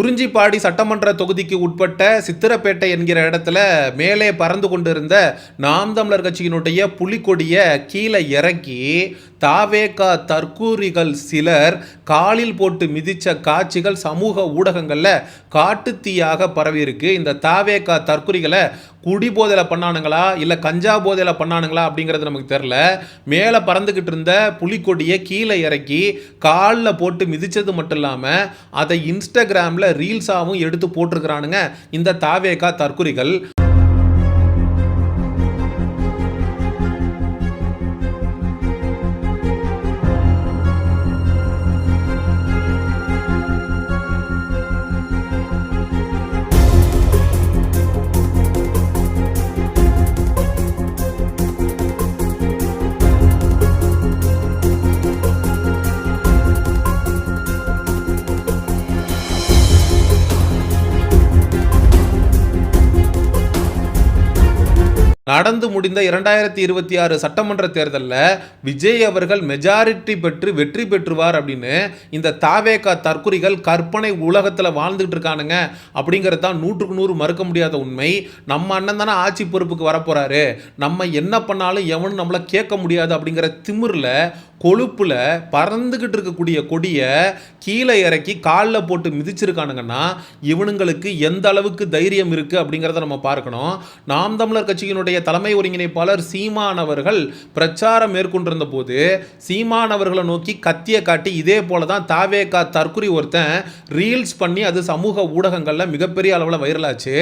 குறிஞ்சிப்பாடி சட்டமன்ற தொகுதிக்கு உட்பட்ட சித்திரப்பேட்டை என்கிற இடத்துல மேலே பறந்து கொண்டிருந்த நாம் தமிழர் கட்சியினுடைய புலிக்கொடியை கீழே இறக்கி தாவேகா தற்கூரிகள் சிலர் காலில் போட்டு மிதித்த காட்சிகள் சமூக ஊடகங்களில் காட்டுத்தீயாக பரவியிருக்கு. இந்த தாவேகா தற்கூரிகளை குடிபோதையில் பண்ணானுங்களா இல்லை கஞ்சா போதையில் பண்ணானுங்களா அப்படிங்கிறது நமக்கு தெரில. மேலே பறந்துக்கிட்டு இருந்த புலிக்கொடியை கீழே இறக்கி காலில் போட்டு மிதித்தது மட்டும் இல்லாமல் அதை இன்ஸ்டாகிராமில் ரீல்ஸாகவும் எடுத்து போட்டிருக்கிறானுங்க இந்த தாவேகா தற்கூரிகள். நடந்து முடிந்த 2026 சட்டமன்ற தேர்தலில் விஜய் அவர்கள் மெஜாரிட்டி பெற்று வெற்றி பெற்றுவார் அப்படின்னு இந்த தாவேகா தற்கொலைகள் கற்பனை உலகத்தில் வாழ்ந்துகிட்டு இருக்கானுங்க அப்படிங்கிறது தான் 100க்கு 100 மறுக்க முடியாத உண்மை. நம்ம அண்ணன் தானே ஆட்சி பொறுப்புக்கு வரப்போறாரு, நம்ம என்ன பண்ணாலும் எவனும் நம்மளை கேட்க முடியாது அப்படிங்கிற திமிரில் கொழுப்புல பறந்துகிட்டு இருக்கக்கூடிய கொடியை கீழே இறக்கி காலில் போட்டு மிதிச்சிருக்கானுங்கன்னா இவனுங்களுக்கு எந்த அளவுக்கு தைரியம் இருக்கு அப்படிங்கிறத நம்ம பார்க்கணும். நாம் தமிழர் கட்சியினுடைய தலைமை ஒருங்கிணைப்பாளர் சீமான் அவர்கள் பிரச்சாரம் மேற்கொண்டிருந்த போது சீமான் அவர்களை நோக்கி கத்திய காட்டி இதே போல தான் தாவேகா தற்குறி ஒருத்தன் ரீல்ஸ் பண்ணி அது சமூக ஊடகங்களில் மிகப்பெரிய அளவில் வைரலாச்சு.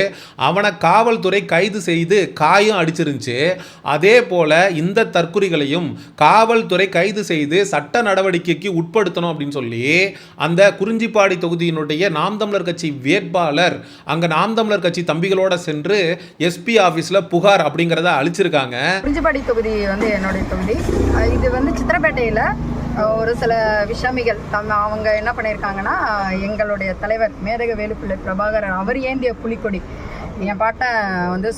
அவனை காவல்துறை கைது செய்து காயம் அடிச்சிருந்துச்சு. அதே போல இந்த தற்குறிகளையும் காவல்துறை கைது செய்து சட்ட நடவடிக்கைக்கு உட்படுத்தணும் அப்படின்னு சொல்லி அந்த குறிஞ்சிப்பாடி தொகுதியினுடைய நாம் தமிழர் கட்சி வேட்பாளர் அங்க நாம் தமிழர் கட்சி தம்பிகளோட சென்று எஸ்பி ஆபீஸ்ல புகார் அப்படிங்கறத அளிச்சிருக்காங்க. குறிஞ்சிப்பாடி தொகுதி வந்து என்னுடைய தொகுதி. இது வந்து சித்திரப்பேட்டையில ஒரு சில விஷமிகள் அவங்க என்ன பண்ணியிருக்காங்கன்னா, எங்களுடைய தலைவர் மேதக வேலுப்பிள்ளை பிரபாகரன் அவர் ஏந்திய புலிக்கொடி, என் பாட்டன் வந்து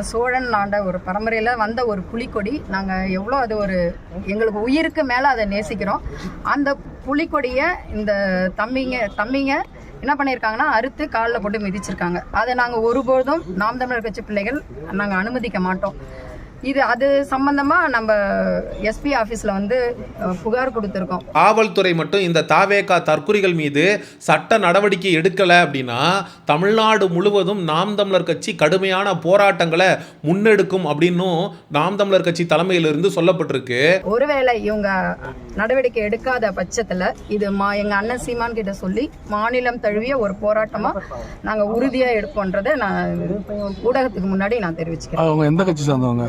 சோழன் ஆண்ட ஒரு பரம்பரையில் வந்த ஒரு புலிக்கொடி, நாங்கள் எவ்வளோ அது ஒரு எங்களுக்கு உயிருக்கு மேலே அதை நேசிக்கிறோம். அந்த புலிக்கொடியை இந்த தம்பிங்க என்ன பண்ணியிருக்காங்கன்னா அறுத்து காலில் போட்டு மிதிச்சிருக்காங்க. அதை நாங்கள் ஒருபோதும் நாம் தமிழர் கட்சி பிள்ளைகள் நாங்கள் அனுமதிக்க மாட்டோம். அது சம்பந்தமா நம்ம எஸ்பி ஆபீஸ்ல வந்து புகார் கொடுத்திருக்கோம். காவல்துறை மட்டும் இந்த தாவேகா தற்குறிகள் மீது சட்ட நடவடிக்கை எடுக்கல அப்படின்னா தமிழ்நாடு முழுவதும் நாம் தமிழர் கட்சி கடுமையான போராட்டங்களை முன்னெடுக்கும் அப்படின்னும் நாம் தமிழர் கட்சி தலைமையிலிருந்து சொல்லப்பட்டிருக்கு. ஒருவேளை இவங்க நடவடிக்கை எடுக்காத பட்சத்துல இது எங்க அண்ணன் சீமான் கிட்ட சொல்லி மாநிலம் தழுவிய ஒரு போராட்டமா நாங்க உறுதியா எடுப்போன்றதை நான் ஊடகத்துக்கு முன்னாடி நான் தெரிவிச்சுக்கிறேன். அவங்க எந்த கட்சி சார்ந்தவங்க?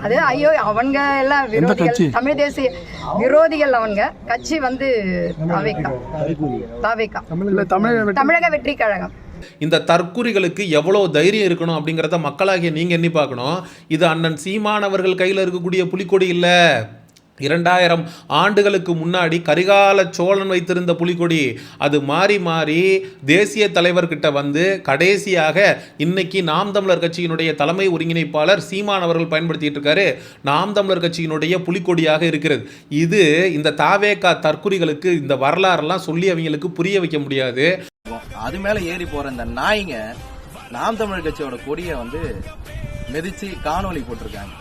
அது ஐயோ அவங்க எல்லாம் விரோதிகள், தமிழ் தேசிய விரோதிகள். அவங்க கட்சி வந்து தமிழக வெற்றி கழகம். இந்த தற்குறிகளுக்கு எவ்வளவு தைரியம் இருக்கணும் அப்படிங்கிறத மக்களாகிய நீங்க எண்ணி பார்க்கணும். இது அண்ணன் சீமான் அவர்கள் கையில் இருக்கக்கூடிய புலிக்கொடி இல்ல. 2000 ஆண்டுகளுக்கு முன்னாடி கரிகால சோழன் வைத்திருந்த புலிக்கொடி. அது மாறி மாறி தேசிய தலைவர்கிட்ட வந்து கடைசியாக இன்னைக்கு நாம் தமிழர் கட்சியினுடைய தலைமை ஒருங்கிணைப்பாளர் சீமான் அவர்கள் பயன்படுத்திட்டு இருக்காரு. நாம் தமிழர் கட்சியினுடைய புலிக்கொடியாக இருக்கிறது. இது இந்த தாவேகா தற்குறிகளுக்கு இந்த வரலாறுலாம் சொல்லி அவங்களுக்கு புரிய வைக்க முடியாது. அது மேல ஏறி போற இந்த நாய்ங்க நாம் தமிழர் கட்சியோட கொடியை வந்து மிதிச்சு காணொலி போட்டிருக்காங்க.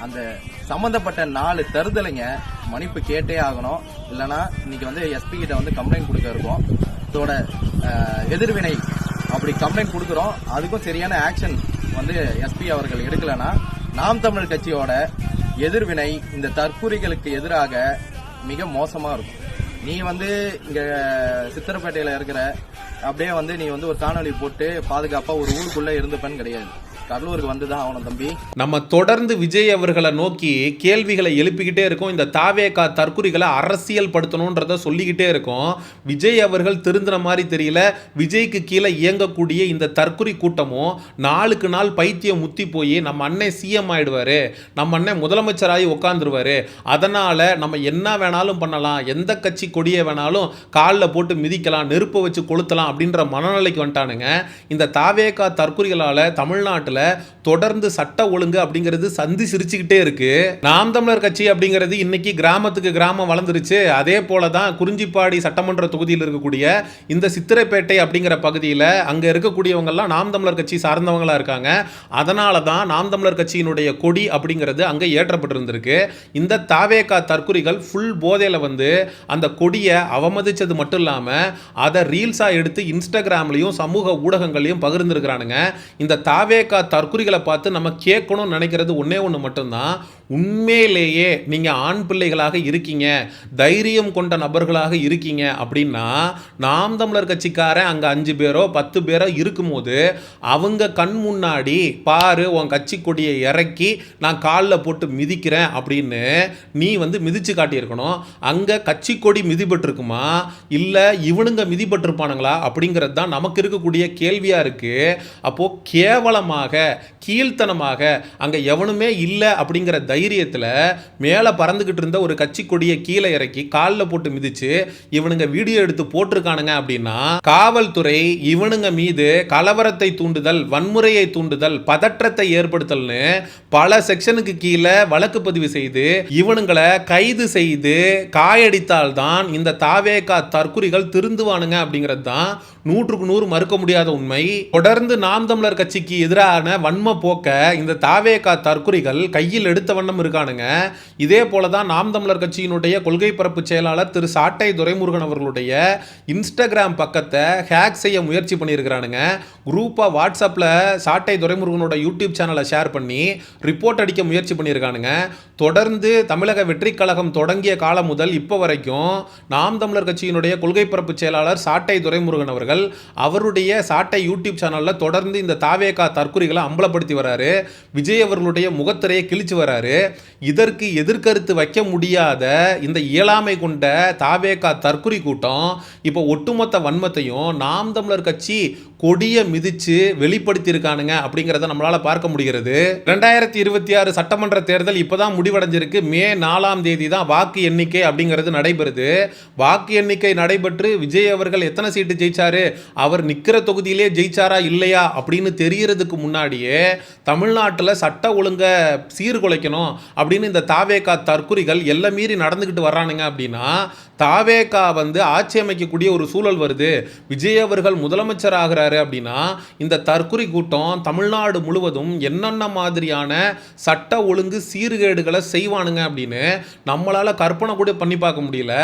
அந்த சம்பந்தப்பட்ட 4 தருதலைங்க மன்னிப்பு கேட்டே ஆகணும். இல்லைன்னா இன்னைக்கு வந்து எஸ்பி கிட்ட வந்து கம்ப்ளைண்ட் கொடுக்க இருக்கோம். இதோட எதிர்வினை அப்படி கம்ப்ளைண்ட் கொடுக்குறோம், அதுக்கும் சரியான ஆக்ஷன் வந்து எஸ்பி அவர்கள் எடுக்கலன்னா நாம் தமிழர் கட்சியோட எதிர்வினை இந்த தற்கூரிகளுக்கு எதிராக மிக மோசமா இருக்கும். நீ வந்து இங்க சித்திரப்பேட்டையில இருக்கிற அப்படியே வந்து நீ வந்து ஒரு காணொலி போட்டு பாதுகாப்பா ஒரு ஊருக்குள்ள இருந்துப்பேன்னு கிடையாது. கடலூருக்கு வந்துதான் ஆகணும் தம்பி. நம்ம தொடர்ந்து விஜய் அவர்களை நோக்கி கேள்விகளை எழுப்பிக்கிட்டே இருக்கோம். இந்த தாவேகா தற்குறிகளை அரசியல் படுத்தணும்ன்றத சொல்லிக்கிட்டே இருக்கோம். விஜய் அவர்கள் திருந்தின மாதிரி தெரியல. விஜய்க்கு கீழே இயங்கக்கூடிய இந்த தற்குறி கூட்டமும் நாளுக்கு நாள் பைத்தியம் முத்தி போய் நம்ம அண்ணன் சிஎம் ஆயிடுவாரு, நம்ம அண்ணன் முதலமைச்சராகி உட்காந்துருவாரு, அதனால நம்ம என்ன வேணாலும் பண்ணலாம், எந்த கட்சி கொடியை வேணாலும் காலில் போட்டு மிதிக்கலாம், நெருப்பை வச்சு கொளுத்தலாம் அப்படின்ற மனநிலைக்கு வந்துட்டானுங்க. இந்த தாவேகா தற்குறிகளால தமிழ்நாட்டில் தொடர்ந்து சட்ட ஒழுங்கு அப்படிங்கிறது சந்தி சிரிச்சுக்கிட்டே இருக்கு. நாம் தமிழர் கட்சி அப்படிங்கிறது இன்னைக்கு கிராமத்துக்கு கிராமம் வளர்ந்துருச்சு. அதே போல தான் குறிஞ்சிப்பாடி சட்டமன்ற தொகுதியில் இருக்கக்கூடிய இந்த சித்திரைப்பேட்டை அப்படிங்கிற பகுதியில் அங்கே இருக்கக்கூடியவங்க எல்லாம் நாம் தமிழர் கட்சி சார்ந்தவங்களா இருக்காங்க. அதனால தான் நாம் தமிழர் கட்சியினுடைய கொடி அப்படிங்கிறது அங்கே ஏற்றப்பட்டிருந்திருக்கு. இந்த தாவேகா தற்குறிகள் ஃபுல் போதையில் வந்து அந்த கொடியை அவமதிச்சது மட்டும் இல்லாமல் அதை ரீல்ஸாக எடுத்து இன்ஸ்டாகிராம்லையும் சமூக ஊடகங்களையும் பகிர்ந்துருக்கிறானுங்க. இந்த தாவேகா தற்குறிகளை பார்த்து நம்ம கேட்கணும்னு நினைக்கிறது ஒன்னே ஒன்று மட்டும்தான், உண்மையிலேயே நீங்கள் ஆண் பிள்ளைகளாக இருக்கீங்க, தைரியம் கொண்ட நபர்களாக இருக்கீங்க அப்படின்னா நாம் தமிழர் கட்சிக்காரன் அங்கே 5 பேரோ 10 பேரோ இருக்கும்போது அவங்க கண் முன்னாடி பாரு உன் கட்சி கொடியை இறக்கி நான் காலில் போட்டு மிதிக்கிறேன் அப்படின்னு நீ வந்து மிதிச்சு காட்டியிருக்கணும். அங்கே கட்சி கொடி மிதிபட்டிருக்குமா இல்லை இவனுங்க மிதிபட்டிருப்பானுங்களா அப்படிங்கிறது தான் நமக்கு இருக்கக்கூடிய கேள்வியாக இருக்குது. அப்போது கேவலமாக கீழ்த்தனமாக அங்கே எவனுமே இல்லை அப்படிங்கிற தைரியத்தில் மேலே பறந்துக்கிட்டு இருந்த ஒரு கட்சி கொடியை கீழே இறக்கி காலில் போட்டு மிதிச்சு இவனுங்க வீடியோ எடுத்து போட்டிருக்கானுங்க அப்படின்னா காவல்துறை இவனுங்க மீது கலவரத்தை தூண்டுதல், வன்முறையை தூண்டுதல், பதற்றத்தை ஏற்படுத்தல்னு பல செக்ஷனுக்கு கீழே வழக்கு பதிவு செய்து இவனுங்களை கைது செய்து காயடித்தால்தான் இந்த தாவேகா தற்குறிகள் திருந்துவானுங்க அப்படிங்கிறது தான் 100க்கு 100 மறுக்க முடியாத உண்மை. தொடர்ந்து நாம் தமிழர் கட்சிக்கு எதிரான வன்ம போக்க இந்த தாவேகா தற்குறிகள் கையில் எடுத்த வண்ணம் இருக்கானுங்க. இதே போல தான் நாம் தமிழர் கட்சியினுடைய கொள்கை பரப்பு செயலாளர் திரு சாட்டை துரைமுருகன் அவர்களுடைய இன்ஸ்டாகிராம் பக்கத்தை ஹேக் செய்ய முயற்சி பண்ணியிருக்கிறானுங்க. குரூப்பாக வாட்ஸ்அப்பில் சாட்டை துரைமுருகனோட யூடியூப் சேனலை ஷேர் பண்ணி ரிப்போர்ட் அடிக்க முயற்சி பண்ணியிருக்கானுங்க. தொடர்ந்து தமிழக வெற்றி கழகம் தொடங்கிய காலம் முதல் இப்போ வரைக்கும் நாம் தமிழர் கட்சியினுடைய கொள்கை பரப்பு செயலாளர் சாட்டை துரைமுருகன் அவர்கள் அவருடைய சாட்டை யூடியூப் சேனலில் தொடர்ந்து இந்த தாவேகா தற்குறிகளை அம்பலப்படுத்தி வராரு. விஜய் அவர்களுடைய முகத்திரையை கிழிச்சு வராரு. இதற்கு எதிர்கருத்து வைக்க முடியாத இந்த இயலாமை கொண்ட தாவேகா தற்குறி கூட்டம் இப்போ ஒட்டுமொத்த வன்மத்தையும் நாம் தமிழர் கட்சி கொடியை மிதிச்சு வெளிப்படுத்தி இருக்கானுங்க அப்படிங்கிறத நம்மளால பார்க்க முடிகிறது. 2026 சட்டமன்ற தேர்தல் இப்பதான் முடிவடைஞ்சிருக்கு. மே 4ஆம் தேதி தான் வாக்கு எண்ணிக்கை அப்படிங்கிறது நடைபெறுது. வாக்கு எண்ணிக்கை நடைபெற்று விஜய் அவர்கள் எத்தனை சீட்டு ஜெயிச்சாரு, அவர் நிக்கிற தொகுதியிலே ஜெயிச்சாரா இல்லையா அப்படின்னு தெரியறதுக்கு முன்னாடியே தமிழ்நாட்டில் சட்ட ஒழுங்க சீர்குலைக்கணும் அப்படின்னு இந்த தாவேகா தற்குறிகள் எல்லாம் மீறி நடந்துக்கிட்டு வர்றானுங்க. அப்படின்னா தாவேகா வந்து ஆட்சி அமைக்கக்கூடிய ஒரு சூழல் வருது, விஜய் அவர்கள் முதலமைச்சர் ஆகிறாரு அப்படின்னா இந்த தற்குறி கூட்டம் தமிழ்நாடு முழுவதும் என்னென்ன மாதிரியான சட்ட ஒழுங்கு சீர்கேடுகளை செய்வானுங்க அப்படின்னு நம்மளால கற்பனை கூட பண்ணி பார்க்க முடியல.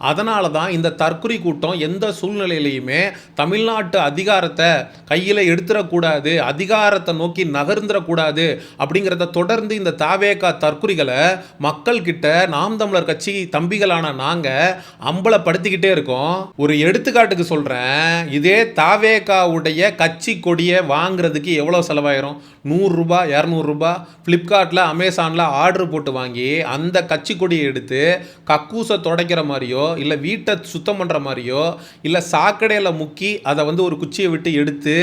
அதனால தான் இந்த தற்குறி கூட்டம் எந்த சூழ்நிலையிலையுமே தமிழ்நாட்டு அதிகாரத்தை கையில் எடுத்துடக்கூடாது, அதிகாரத்தை நோக்கி நகர்ந்துடக்கூடாது அப்படிங்கிறத தொடர்ந்து இந்த தாவேகா தற்குறிகளை மக்கள் கிட்ட நாம் தமிழர் கட்சி தம்பிகளான நாங்கள் அம்பலப்படுத்திக்கிட்டே இருக்கோம். ஒரு எடுத்துக்காட்டுக்கு சொல்றேன், இதே தாவேகாவுடைய கட்சி கொடியை வாங்குறதுக்கு எவ்வளவு செலவாயிரும்? 100 ரூபாய் 200 ரூபாய் ஃப்ளிப்கார்ட்டில் அமேசானில் ஆர்டர் போட்டு வாங்கி அந்த கட்சி கொடியை எடுத்து கக்கூசை துடைக்கிற மாதிரியோ இல்லை வீட்டை சுத்தம் பண்ணுற மாதிரியோ இல்லை சாக்கடையில் முக்கி அதை வந்து ஒரு குச்சியை விட்டு எடுத்து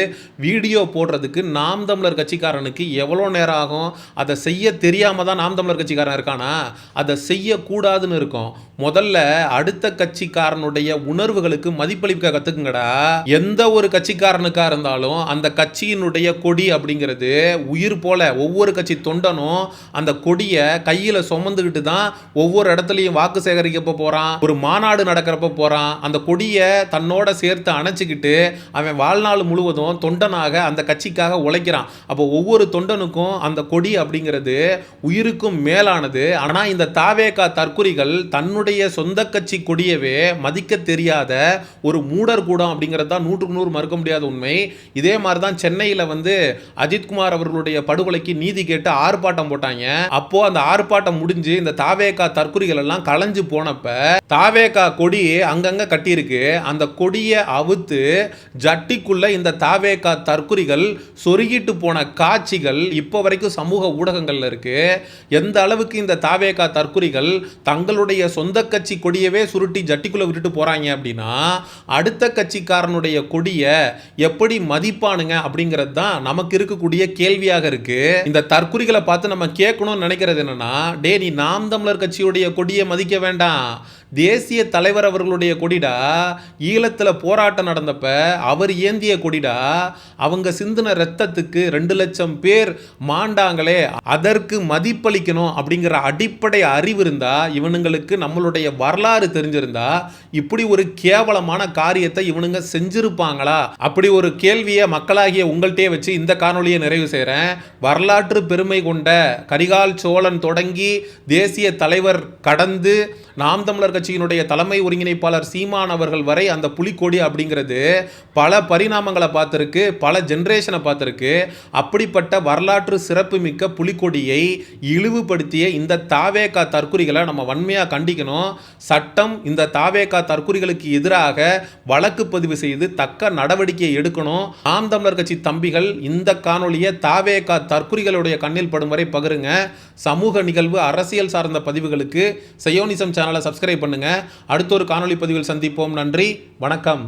வீடியோ போடுறதுக்கு நாம் தமிழர் கட்சிக்காரனுக்கு எவ்வளோ நேரம் ஆகும்? அதை செய்ய தெரியாமல் தான் நாம் தமிழர் கட்சிக்காரன் இருக்கானா? அதை செய்யக்கூடாதுன்னு இருக்கும். முதல்ல அடுத்த கட்சிக்காரனுடைய உணர்வுகளுக்கு மதிப்பளிக்க கற்றுக்குங்கடா. எந்த ஒரு கட்சிக்காரனுக்கா இருந்தாலும் அந்த கட்சியினுடைய கொடி அப்படிங்கிறது உயிர் போல ஒவ்வொரு கட்சி தொண்டனும் அந்த கொடியை கையில் சுமந்துக்கிட்டு தான் ஒவ்வொரு இடத்துலையும் வாக்கு சேகரிக்கப்ப போகிறான், ஒரு மாநாடு நடக்கிறப்ப போகிறான். அந்த கொடியை தன்னோட சேர்த்து அணைச்சிக்கிட்டு அவன் வாழ்நாள் முழுவதும் தொண்டனாக அந்த கட்சிக்காக உழைக்கிறான். அப்போ ஒவ்வொரு தொண்டனுக்கும் அந்த கொடி அப்படிங்கிறது உயிருக்கும் மேலானது. ஆனால் இந்த தாவேகா தற்குறிகள் தன்னுடைய சொந்த கட்சி கொடியவே மதிக்க தெரியாத ஒரு மூடர் கூடம் அப்படிங்கிறது தான் 100க்கு 100 மறுக்க முடியாத உண்மை. இதே மாதிரி தான் சென்னையில் வந்து அஜித்குமார் அவர்களுடைய படுகொலைக்கு நீதி கேட்டு ஆர்ப்பாட்டம் போட்டாங்க. அப்போ அந்த ஆர்ப்பாட்டம் முடிஞ்சு இந்த தாவேகா தற்குறிகள் எல்லாம் கலைஞ்சு போனப்ப தாவேகா கொடி அங்கங்க கட்டியிருக்கு. அந்த கொடியை அவுத்து ஜட்டிக்குள்ள இந்த தாவேகா தற்குறிகள் சொருகிட்டு போன காட்சிகள் இப்போ வரைக்கும் சமூக ஊடகங்கள்ல இருக்கு. எந்த அளவுக்கு இந்த தாவேகா தற்குறிகள் தங்களுடைய சொந்த கட்சி கொடியவே சுருட்டி ஜட்டிக்குள்ள விட்டுட்டு போறாங்க அப்படின்னா அடுத்த கட்சிக்காரனுடைய கொடியை எப்படி மதிப்பானுங்க அப்படிங்கிறது தான் நமக்கு இருக்கக்கூடிய கேள்வியாக இருக்கு. இந்த தற்குறிகளை பார்த்து நம்ம கேட்கணும்னு நினைக்கிறது என்னன்னா, டே நீ நாம் தமிழர் கட்சியுடைய கொடியை மதிக்க வேண்டாம், தேசிய தலைவர் அவர்களுடைய கொடிடா. ஈழத்தில் போராட்டம் நடந்தப்ப அவர் ஏந்திய கொடிடா. அவங்க சிந்தின ரத்தத்துக்கு 2 லட்சம் பேர் மாண்டாங்களே, அதற்கு மதிப்பளிக்கணும் அப்படிங்கிற அடிப்படை அறிவு இருந்தா, இவனுங்களுக்கு நம்மளுடைய வரலாறு தெரிஞ்சிருந்தா இப்படி ஒரு கேவலமான காரியத்தை இவனுங்க செஞ்சிருப்பாங்களா? அப்படி ஒரு கேள்வியை மக்களாகிய உங்கள்கிட்டயே வச்சு இந்த காணொலியை நிறைவு செய்கிறேன். வரலாற்று பெருமை கொண்ட கரிகால் சோழன் தொடங்கி தேசிய தலைவர் கடந்து நாம் தமிழர் கட்சியினுடைய தலைமை ஒருங்கிணைப்பாளர் சீமான் அவர்கள் வரை அந்த புலிக்கொடி அப்படிங்கிறது பல பரிணாமங்களை பார்த்துருக்கு, பல ஜென்ரேஷனை பார்த்துருக்கு. அப்படிப்பட்ட வரலாற்று சிறப்பு மிக்க புலிக்கொடியை இழிவுபடுத்திய இந்த தாவேகா தற்குறிகளை நம்ம வன்மையாக கண்டிக்கணும். சட்டம் இந்த தாவேகா தற்குறிகளுக்கு எதிராக வழக்கு பதிவு செய்து தக்க நடவடிக்கை எடுக்கணும். நாம் தமிழர் கட்சி தம்பிகள் இந்த காணொலியை தாவேகா தற்குறிகளுடைய கண்ணில் படும் வரை பகிருங்க. சமூக நிகழ்வு அரசியல் சார்ந்த பதிவுகளுக்கு சயோனிசம் சேனலை சப்ஸ்கிரைப் பண்ணுங்க. அடுத்த ஒரு காணொலி பதிவில் சந்திப்போம். நன்றி, வணக்கம்.